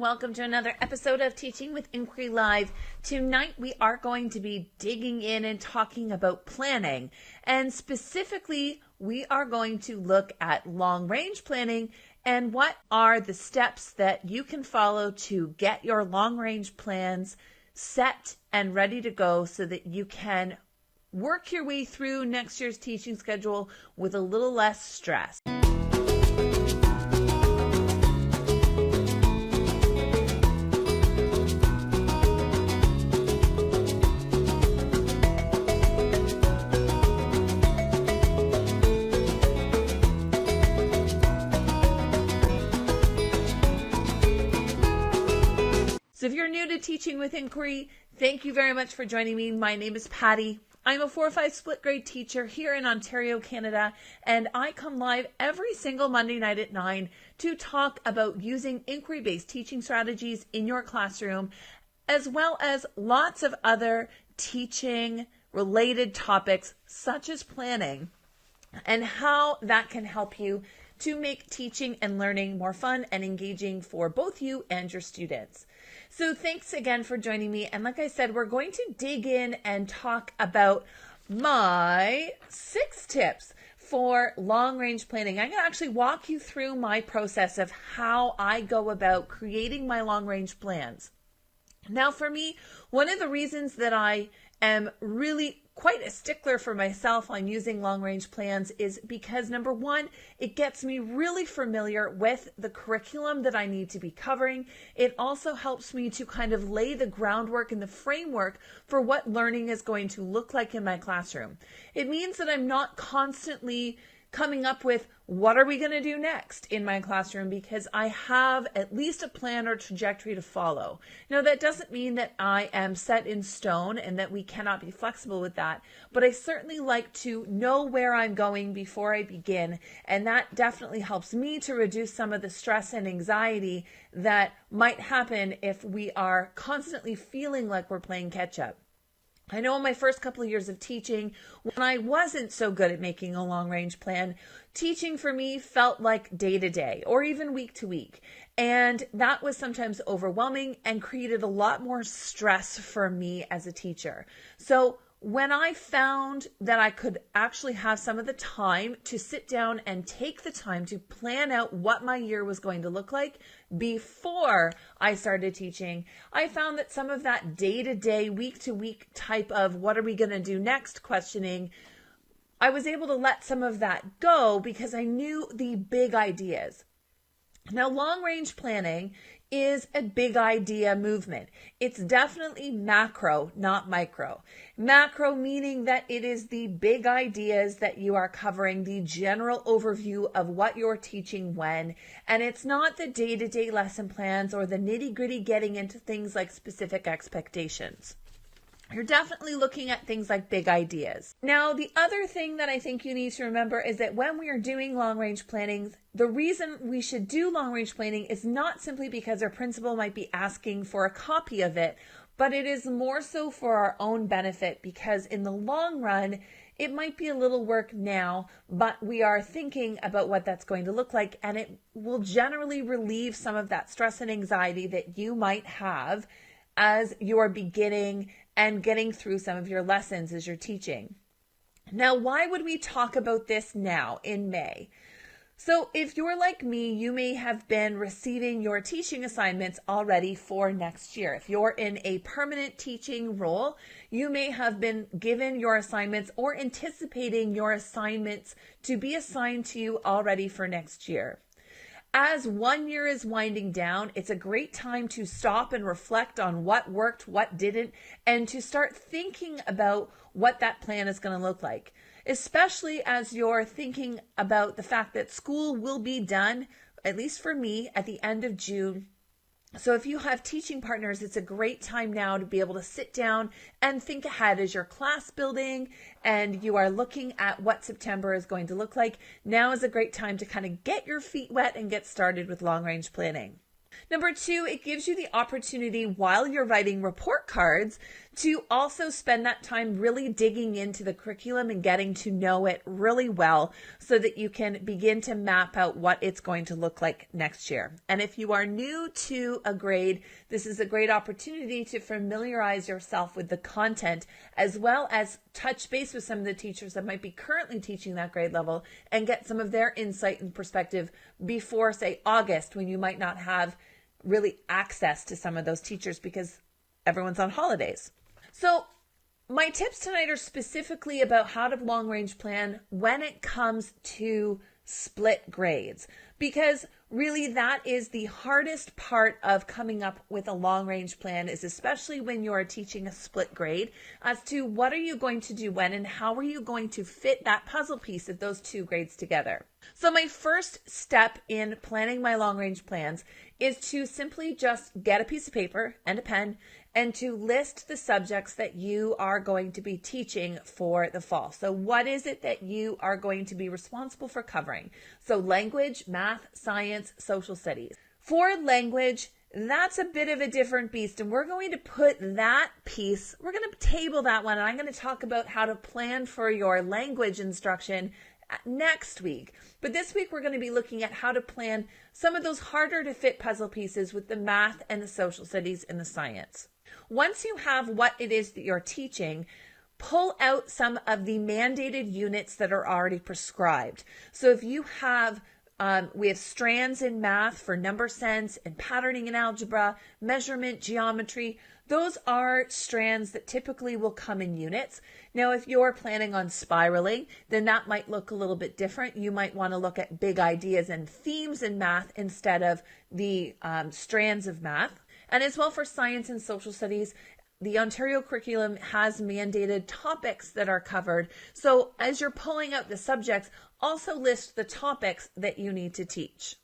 welcome to another episode of Teaching with Inquiry Live. Tonight we are going to be digging in and talking about planning, and specifically we are going to look at long-range planning and what are the steps that you can follow to get your long-range plans set and ready to go so that you can work your way through next year's teaching schedule with a little less stress. So if you're new to Teaching with Inquiry, thank you very much for joining me. My name is Patty. I'm a 4-5 split grade teacher here in Ontario, Canada, and I come live every single Monday night at 9 to talk about using inquiry-based teaching strategies in your classroom, as well as lots of other teaching-related topics such as planning and how that can help you to make teaching and learning more fun and engaging for both you and your students. So thanks again for joining me. And like I said, we're going to dig in and talk about my 6 tips for long-range planning. I'm going to actually walk you through my process of how I go about creating my long-range plans. Now, for me, one of the reasons that I am really quite a stickler for myself on using long-range plans is because, number one, it gets me really familiar with the curriculum that I need to be covering. It also helps me to kind of lay the groundwork and the framework for what learning is going to look like in my classroom. It means that I'm not constantly coming up with what are we going to do next in my classroom, because I have at least a plan or trajectory to follow. Now, that doesn't mean that I am set in stone and that we cannot be flexible with that, but I certainly like to know where I'm going before I begin, and that definitely helps me to reduce some of the stress and anxiety that might happen if we are constantly feeling like we're playing catch up. I know in my first couple of years of teaching, when I wasn't so good at making a long-range plan, teaching for me felt like day to day or even week to week. And that was sometimes overwhelming and created a lot more stress for me as a teacher. So when I found that I could actually have some of the time to sit down and take the time to plan out what my year was going to look like before I started teaching, I found that some of that day-to-day, week-to-week type of what are we going to do next questioning, I was able to let some of that go because I knew the big ideas. Now, long-range planning is a big idea movement. It's definitely macro, not micro. Macro meaning that it is the big ideas that you are covering, the general overview of what you're teaching when, and it's not the day-to-day lesson plans or the nitty-gritty getting into things like specific expectations. You're definitely looking at things like big ideas. Now, the other thing that I think you need to remember is that when we are doing long-range planning, the reason we should do long-range planning is not simply because our principal might be asking for a copy of it, but it is more so for our own benefit, because in the long run, it might be a little work now, but we are thinking about what that's going to look like, and it will generally relieve some of that stress and anxiety that you might have as you are beginning and getting through some of your lessons as you're teaching. Now, why would we talk about this now in May? So if you're like me, you may have been receiving your teaching assignments already for next year. If you're in a permanent teaching role, you may have been given your assignments or anticipating your assignments to be assigned to you already for next year. As one year is winding down, it's a great time to stop and reflect on what worked, what didn't, and to start thinking about what that plan is going to look like, especially as you're thinking about the fact that school will be done, at least for me, at the end of June. So if you have teaching partners, it's a great time now to be able to sit down and think ahead as your class building and you are looking at what September is going to look like. Now is a great time to kind of get your feet wet and get started with long-range planning. Number 2, it gives you the opportunity while you're writing report cards to also spend that time really digging into the curriculum and getting to know it really well so that you can begin to map out what it's going to look like next year. And if you are new to a grade, this is a great opportunity to familiarize yourself with the content as well as touch base with some of the teachers that might be currently teaching that grade level and get some of their insight and perspective before, say, August, when you might not have really access to some of those teachers because everyone's on holidays. So my tips tonight are specifically about how to long range plan when it comes to split grades, because really that is the hardest part of coming up with a long range plan, is especially when you're teaching a split grade, as to what are you going to do when and how are you going to fit that puzzle piece of those two grades together. So my first step in planning my long range plans is to simply just get a piece of paper and a pen and to list the subjects that you are going to be teaching for the fall. So what is it that you are going to be responsible for covering? So language, math, science, social studies. For language, that's a bit of a different beast, and we're going to put that piece, we're going to table that one, and I'm going to talk about how to plan for your language instruction next week. But this week we're going to be looking at how to plan some of those harder to fit puzzle pieces with the math and the social studies and the science. Once you have what it is that you're teaching, pull out some of the mandated units that are already prescribed. So if you have, we have strands in math for number sense and patterning in algebra, measurement, geometry. Those are strands that typically will come in units. Now, if you're planning on spiraling, then that might look a little bit different. You might want to look at big ideas and themes in math instead of the strands of math. And as well for science and social studies, the Ontario curriculum has mandated topics that are covered. So as you're pulling out the subjects, also list the topics that you need to teach.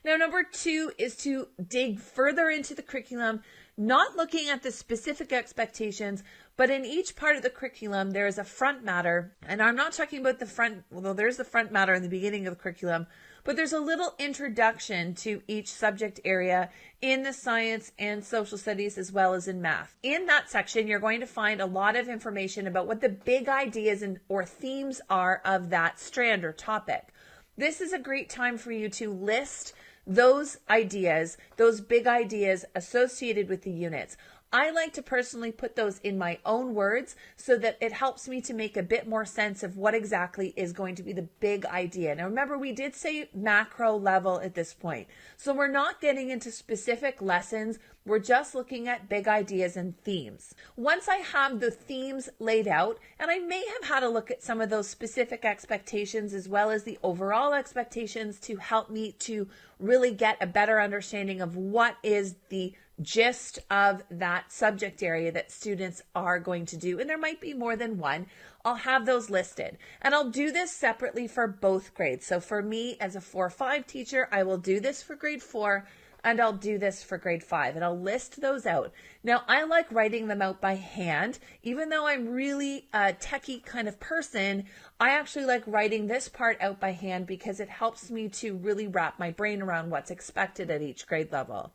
Now, number 2 is to dig further into the curriculum, not looking at the specific expectations, but in each part of the curriculum, there is a front matter. And I'm not talking about the front, well, there's the front matter in the beginning of the curriculum, but there's a little introduction to each subject area in the science and social studies as well as in math. In that section, you're going to find a lot of information about what the big ideas and or themes are of that strand or topic. This is a great time for you to list those ideas, those big ideas associated with the units. I like to personally put those in my own words so that it helps me to make a bit more sense of what exactly is going to be the big idea. Now remember, we did say macro level at this point. So we're not getting into specific lessons. We're just looking at big ideas and themes. Once I have the themes laid out, and I may have had a look at some of those specific expectations as well as the overall expectations to help me to really get a better understanding of what is the gist of that subject area that students are going to do. And there might be more than one. I'll have those listed. And I'll do this separately for both grades. So for me as a 4-5 teacher, I will do this for grade 4 and I'll do this for grade 5 and I'll list those out. Now I like writing them out by hand. Even though I'm really a techie kind of person, I actually like writing this part out by hand because it helps me to really wrap my brain around what's expected at each grade level.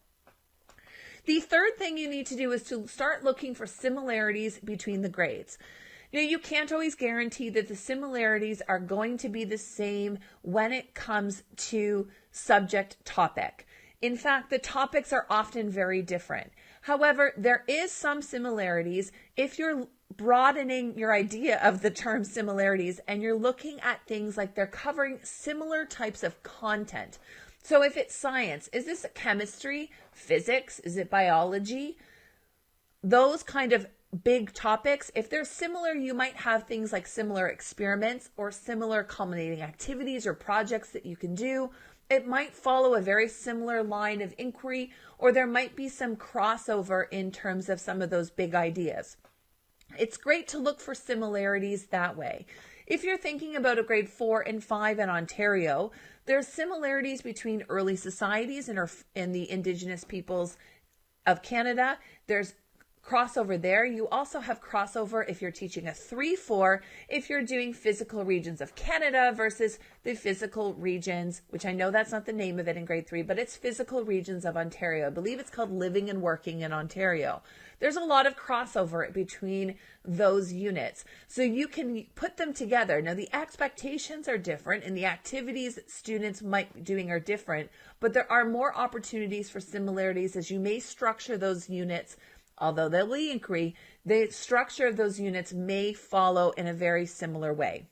The third thing you need to do is to start looking for similarities between the grades. Now, you can't always guarantee that the similarities are going to be the same when it comes to subject topic. In fact, the topics are often very different. However, there is some similarities if you're broadening your idea of the term similarities and you're looking at things like they're covering similar types of content. So if it's science, is this chemistry, physics, is it biology? Those kind of big topics, if they're similar, you might have things like similar experiments or similar culminating activities or projects that you can do. It might follow a very similar line of inquiry, or there might be some crossover in terms of some of those big ideas. It's great to look for similarities that way. If you're thinking about a grade 4 and 5 in Ontario, there's similarities between early societies and the Indigenous peoples of Canada. There's crossover there. You also have crossover if you're teaching a 3-4, if you're doing physical regions of Canada versus the physical regions, which I know that's not the name of it in grade 3, but it's physical regions of Ontario. I believe it's called Living and Working in Ontario. There's a lot of crossover between those units. So you can put them together. Now, the expectations are different and the activities that students might be doing are different, but there are more opportunities for similarities as you may structure those units. Although they'll be inquiry, the structure of those units may follow in a very similar way.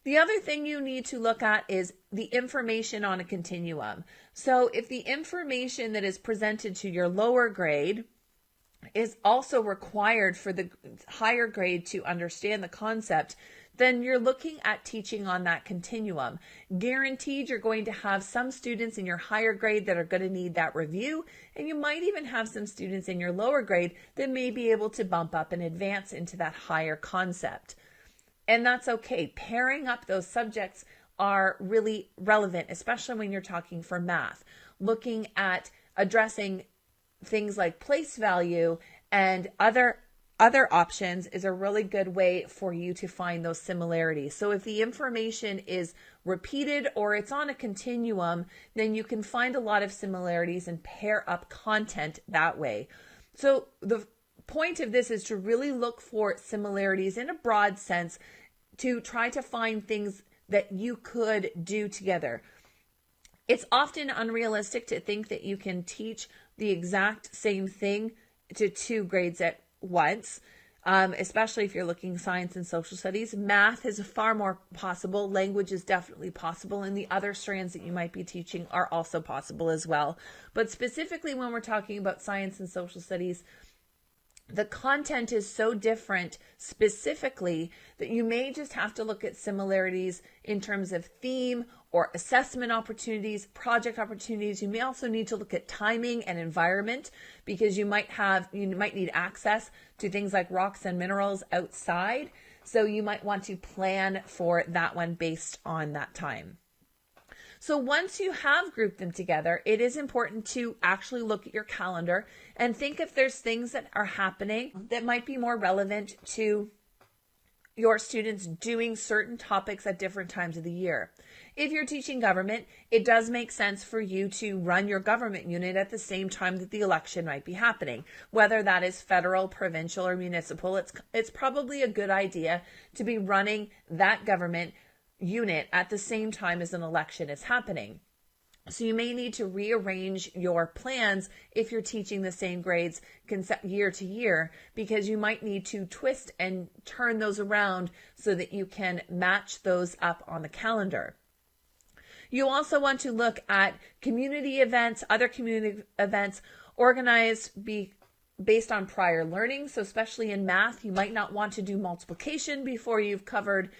The other thing you need to look at is the information on a continuum. So if the information that is presented to your lower grade is also required for the higher grade to understand the concept, then you're looking at teaching on that continuum. Guaranteed you're going to have some students in your higher grade that are going to need that review, and you might even have some students in your lower grade that may be able to bump up and advance into that higher concept. And that's okay. Pairing up those subjects are really relevant, especially when you're talking for math. Looking at addressing things like place value and other options is a really good way for you to find those similarities. So if the information is repeated or it's on a continuum, then you can find a lot of similarities and pair up content that way. So the point of this is to really look for similarities in a broad sense to try to find things that you could do together. It's often unrealistic to think that you can teach the exact same thing to 2 grades at once, especially if you're looking science and social studies. Math is far more possible. Language is definitely possible, and the other strands that you might be teaching are also possible as well. But specifically when we're talking about science and social studies, the content is so different specifically that you may just have to look at similarities in terms of theme or assessment opportunities, project opportunities. You may also need to look at timing and environment because you might need access to things like rocks and minerals outside. So you might want to plan for that one based on that time. So once you have grouped them together, it is important to actually look at your calendar and think if there's things that are happening that might be more relevant to your students doing certain topics at different times of the year. If you're teaching government, it does make sense for you to run your government unit at the same time that the election might be happening. Whether that is federal, provincial, or municipal, it's probably a good idea to be running that government unit at the same time as an election is happening. So you may need to rearrange your plans if you're teaching the same grades year to year, because you might need to twist and turn those around so that you can match those up on the calendar. You also want to look at community events, other community events organized based on prior learning. So especially in math, you might not want to do multiplication before you've covered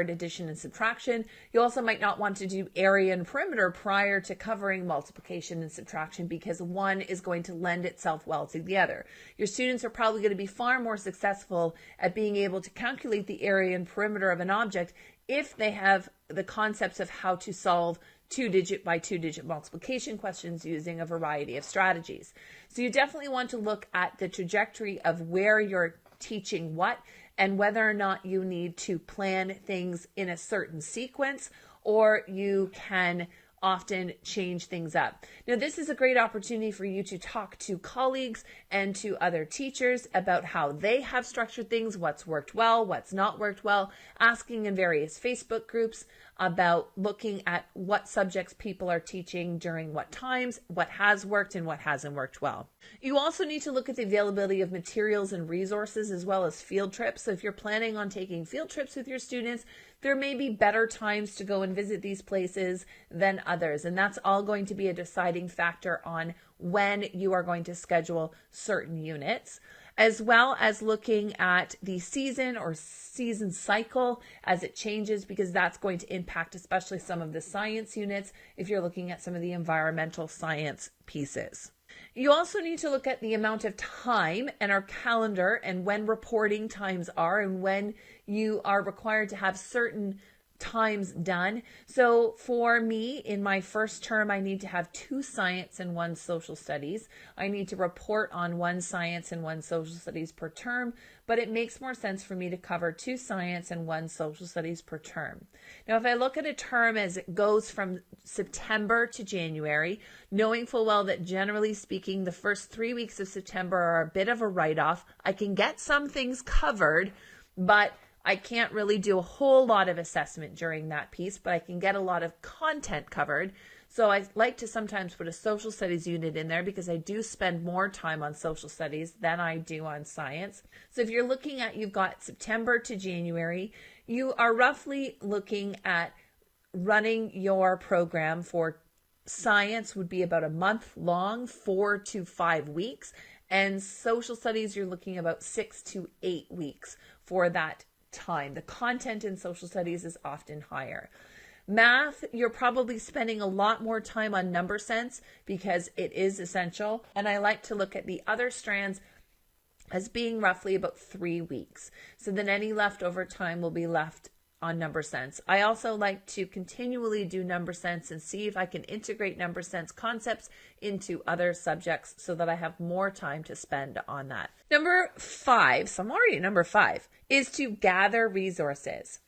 addition and subtraction. You also might not want to do area and perimeter prior to covering multiplication and subtraction because one is going to lend itself well to the other. Your students are probably going to be far more successful at being able to calculate the area and perimeter of an object if they have the concepts of how to solve 2-digit by 2-digit multiplication questions using a variety of strategies. So you definitely want to look at the trajectory of where you're teaching what and whether or not you need to plan things in a certain sequence or you can often change things up. Now, this is a great opportunity for you to talk to colleagues and to other teachers about how they have structured things, what's worked well, what's not worked well, asking in various Facebook groups about looking at what subjects people are teaching during what times, what has worked and what hasn't worked well. You also need to look at the availability of materials and resources as well as field trips. So if you're planning on taking field trips with your students, there may be better times to go and visit these places than others. And that's all going to be a deciding factor on when you are going to schedule certain units, as well as looking at the season or season cycle as it changes, because that's going to impact especially some of the science units if you're looking at some of the environmental science pieces. You also need to look at the amount of time and our calendar and when reporting times are and when you are required to have certain times done. So for me, in my first term, I need to have 2 science and 1 social studies. I need to report on 1 science and 1 social studies per term, but it makes more sense for me to cover 2 science and 1 social studies per term. Now, if I look at a term as it goes from September to January, knowing full well that generally speaking, the first 3 weeks of September are a bit of a write-off, I can get some things covered, but I can't really do a whole lot of assessment during that piece, but I can get a lot of content covered. So I like to sometimes put a social studies unit in there because I do spend more time on social studies than I do on science. So if you're looking at, you've got September to January, you are roughly looking at running your program for science would be about a month long, 4 to 5 weeks. And social studies, you're looking about 6 to 8 weeks for that time. The content in social studies is often higher. Math, you're probably spending a lot more time on number sense because it is essential. And I like to look at the other strands as being roughly about 3 weeks. So then any leftover time will be left on number sense. I also like to continually do number sense and see if I can integrate number sense concepts into other subjects so that I have more time to spend on that. Number 5, so I'm already at number 5, is to gather resources.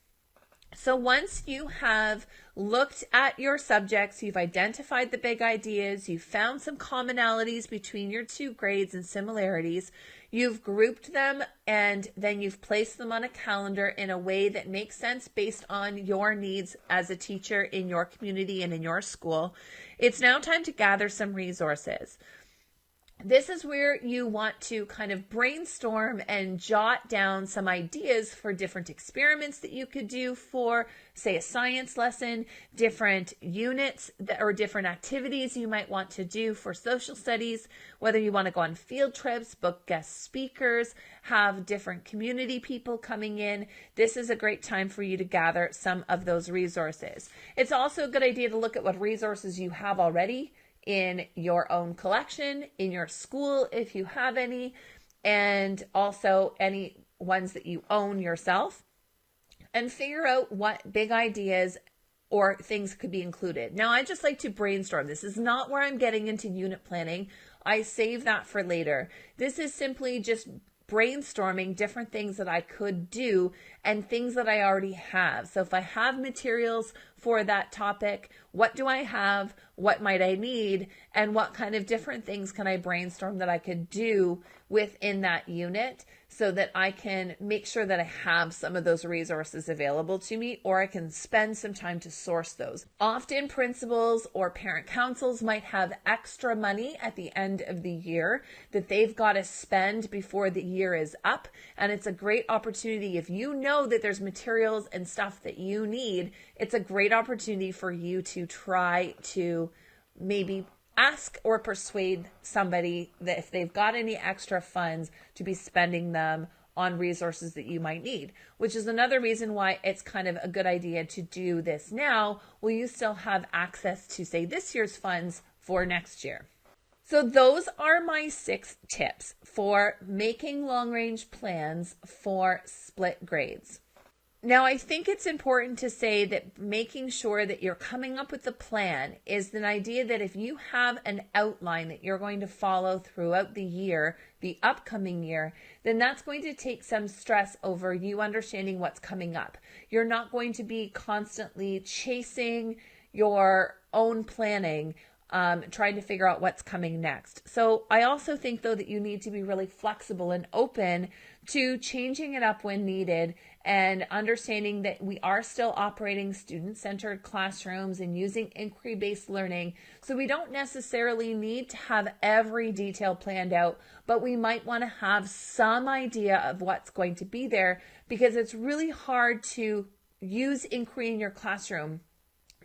So once you have looked at your subjects, you've identified the big ideas, you've found some commonalities between your 2 grades and similarities, you've grouped them, and then you've placed them on a calendar in a way that makes sense based on your needs as a teacher in your community and in your school. It's now time to gather some resources. This is where you want to kind of brainstorm and jot down some ideas for different experiments that you could do for, say, a science lesson, different units or different activities you might want to do for social studies, whether you want to go on field trips, book guest speakers, have different community people coming in. This is a great time for you to gather some of those resources. It's also a good idea to look at what resources you have already in your own collection, in your school if you have any, and also any ones that you own yourself, and figure out what big ideas or things could be included. Now, I just like to brainstorm. This is not where I'm getting into unit planning. I save that for later. This is simply just brainstorming different things that I could do and things that I already have. So if I have materials for that topic, what do I have? What might I need? And what kind of different things can I brainstorm that I could do within that unit so that I can make sure that I have some of those resources available to me, or I can spend some time to source those. Often principals or parent councils might have extra money at the end of the year that they've got to spend before the year is up. And it's a great opportunity. If you know that there's materials and stuff that you need, it's a great opportunity for you to try to maybe ask or persuade somebody that if they've got any extra funds to be spending them on resources that you might need, which is another reason why it's kind of a good idea to do this now, will you still have access to, say, this year's funds for next year. So those are my 6 tips for making long-range plans for split grades. Now, I think it's important to say that making sure that you're coming up with a plan is an idea that if you have an outline that you're going to follow throughout the year, the upcoming year, then that's going to take some stress over you understanding what's coming up. You're not going to be constantly chasing your own planning, trying to figure out what's coming next. So I also think, though, that you need to be really flexible and open to changing it up when needed, and understanding that we are still operating student-centered classrooms and using inquiry-based learning. So we don't necessarily need to have every detail planned out, but we might want to have some idea of what's going to be there, because it's really hard to use inquiry in your classroom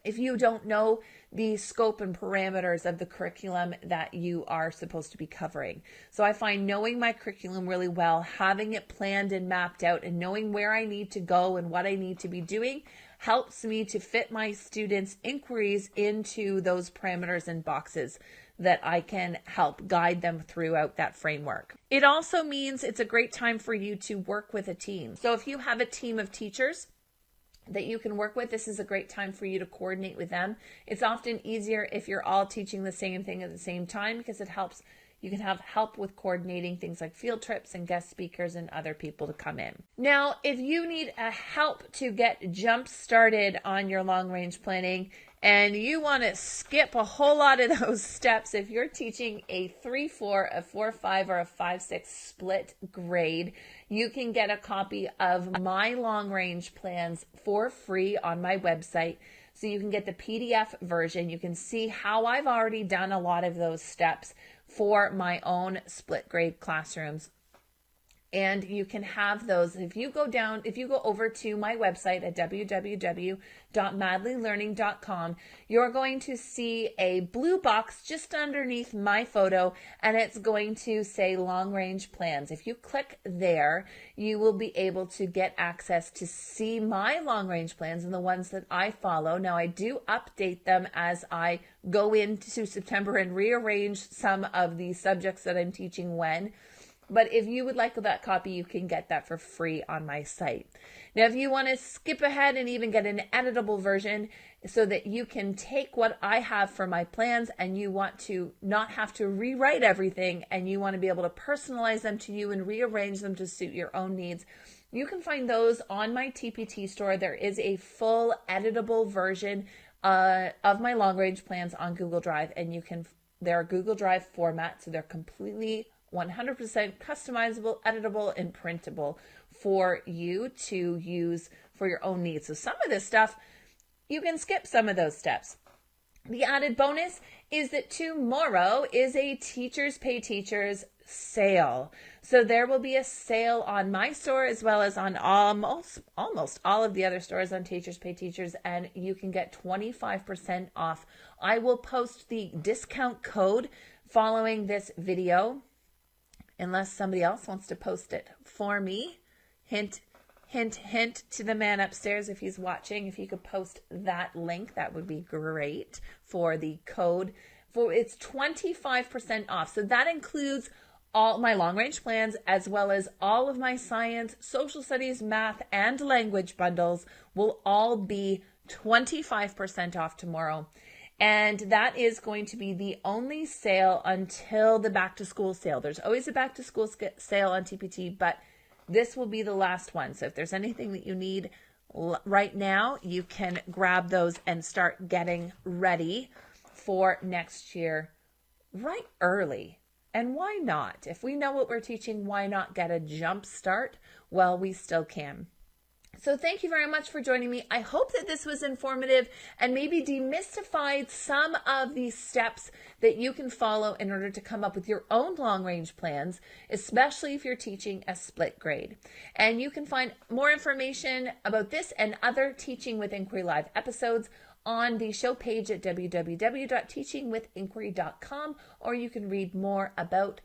if you don't know the scope and parameters of the curriculum that you are supposed to be covering. So I find knowing my curriculum really well, having it planned and mapped out, and knowing where I need to go and what I need to be doing helps me to fit my students' inquiries into those parameters and boxes that I can help guide them throughout that framework. It also means it's a great time for you to work with a team. So if you have a team of teachers that you can work with. This is a great time for you to coordinate with them. It's often easier if you're all teaching the same thing at the same time, because it helps. You can have help with coordinating things like field trips and guest speakers and other people to come in. Now, if you need a help to get jump started on your long range planning and you want to skip a whole lot of those steps, if you're teaching a 3-4, a 4-5, or a 5-6 split grade, you can get a copy of my long range plans for free on my website. So you can get the PDF version. You can see how I've already done a lot of those steps for my own split grade classrooms. And you can have those if you go over to my website at www.madlylearning.com, you're going to see a blue box just underneath my photo, and it's going to say long range plans. If you click there, you will be able to get access to see my long range plans and the ones that I follow. Now, I do update them as I go into September and rearrange some of the subjects that I'm teaching when. But if you would like that copy, you can get that for free on my site. Now, if you want to skip ahead and even get an editable version so that you can take what I have for my plans and you want to not have to rewrite everything and you want to be able to personalize them to you and rearrange them to suit your own needs, you can find those on my TPT store. There is a full editable version of my long range plans on Google Drive, and they're Google Drive format, so they're completely 100% customizable, editable, and printable for you to use for your own needs. So some of this stuff, you can skip some of those steps. The added bonus is that tomorrow is a Teachers Pay Teachers sale. So there will be a sale on my store as well as on almost all of the other stores on Teachers Pay Teachers, and you can get 25% off. I will post the discount code following this video, unless somebody else wants to post it for me. Hint, hint, hint to the man upstairs if he's watching. If you could post that link, that would be great for the code. It's 25% off. So that includes all my long range plans as well as all of my science, social studies, math, and language bundles will all be 25% off tomorrow. And that is going to be the only sale until the back to school sale. There's always a back to school sale on TPT, but this will be the last one. So if there's anything that you need right now, you can grab those and start getting ready for next year right early. And why not? If we know what we're teaching, why not get a jump start while we still can? So thank you very much for joining me. I hope that this was informative and maybe demystified some of these steps that you can follow in order to come up with your own long-range plans, especially if you're teaching a split grade. And you can find more information about this and other Teaching with Inquiry Live episodes on the show page at www.teachingwithinquiry.com, or you can read more about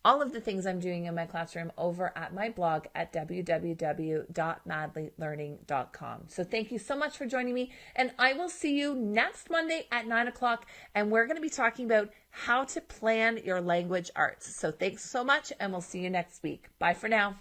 all of the things I'm doing in my classroom over at my blog at www.madlylearning.com. So thank you so much for joining me, and I will see you next Monday at 9 o'clock, and we're going to be talking about how to plan your language arts. So thanks so much, and we'll see you next week. Bye for now.